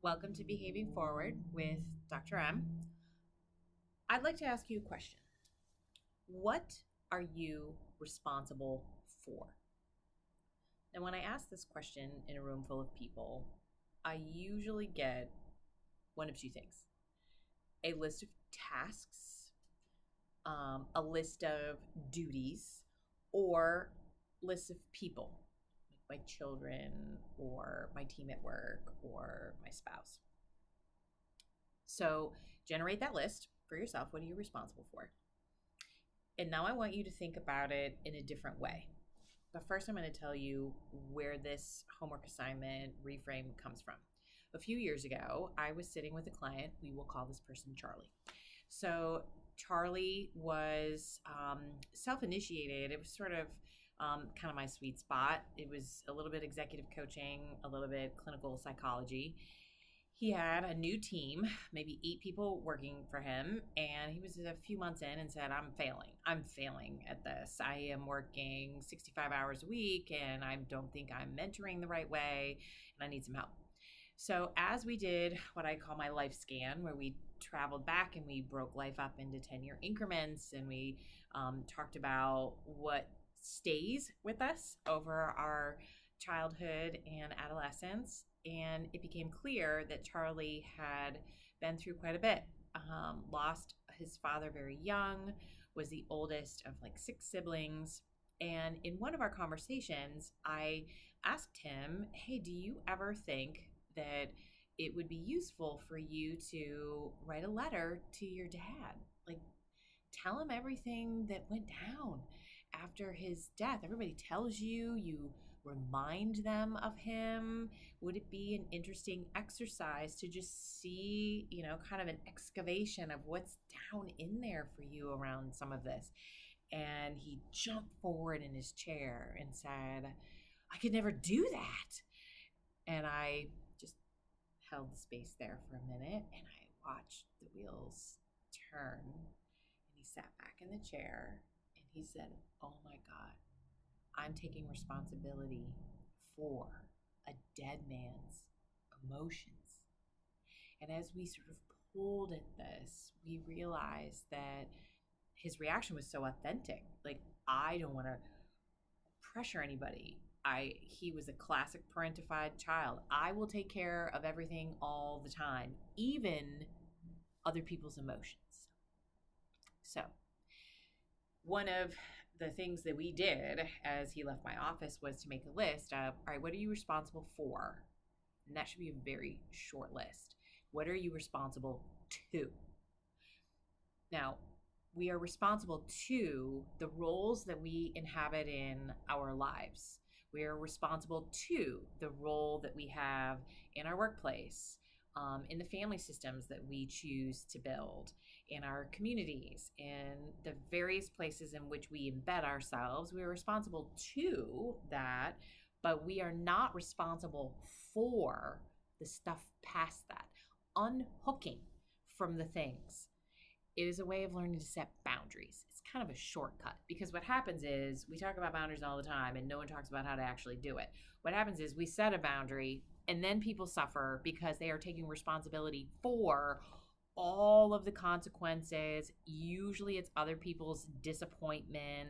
Welcome to Behaving Forward with Dr. M. I'd like to ask you a question. What are you responsible for? And when I ask this question in a room full of people, I usually get one of two things: a list of tasks, a list of duties, or lists of people, like my children or my team at work or my spouse. So generate that list for yourself. What are you responsible for? And now I want you to think about it in a different way. But first, I'm going to tell you where this homework assignment reframe comes from. A few years ago, I was sitting with a client. We will call this person Charlie. So Charlie was self-initiated. It was sort of kind of my sweet spot. It was a little bit executive coaching, a little bit clinical psychology. He had a new team, maybe 8 people working for him, and he was a few months in and said, I'm failing at this. I am working 65 hours a week, and I don't think I'm mentoring the right way, and I need some help. So as we did what I call my life scan, where we traveled back and we broke life up into 10-year increments, and we talked about what stays with us over our childhood and adolescence. And it became clear that Charlie had been through quite a bit. Lost his father very young, was the oldest of like 6 siblings. And in one of our conversations, I asked him, hey, do you ever think that it would be useful for you to write a letter to your dad? Like, tell him everything that went down after his death. Everybody tells you, you remind them of him. Would it be an interesting exercise to just see, kind of an excavation of what's down in there for you around some of this? And he jumped forward in his chair and said, I could never do that. And I just held the space there for a minute and I watched the wheels turn. And he sat back in the chair and he said, oh my God, I'm taking responsibility for a dead man's emotions. And as we sort of pulled at this, we realized that his reaction was so authentic. Like, I don't want to pressure anybody. He was a classic parentified child. I will take care of everything all the time, even other people's emotions. So one of the things that we did as he left my office was to make a list of, all right, what are you responsible for? And that should be a very short list. What are you responsible to? Now, we are responsible to the roles that we inhabit in our lives. We are responsible to the role that we have in our workplace, in the family systems that we choose to build, in our communities, in the various places in which we embed ourselves. We are responsible to that, but we are not responsible for the stuff past that. Unhooking from the things. It is a way of learning to set boundaries. It's kind of a shortcut because what happens is we talk about boundaries all the time and no one talks about how to actually do it. What happens is we set a boundary and then people suffer because they are taking responsibility for all of the consequences. Usually it's other people's disappointment,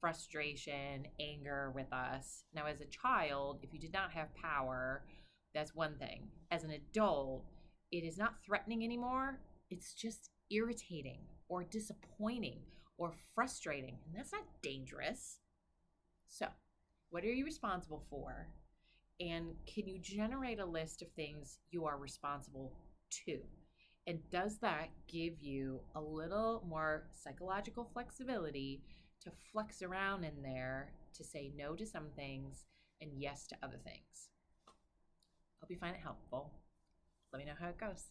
frustration, anger with us. Now, as a child, if you did not have power, that's one thing. As an adult, it is not threatening anymore. It's just irritating or disappointing or frustrating. And that's not dangerous. So, what are you responsible for? And can you generate a list of things you are responsible to? And does that give you a little more psychological flexibility to flex around in there to say no to some things and yes to other things? Hope you find it helpful. Let me know how it goes.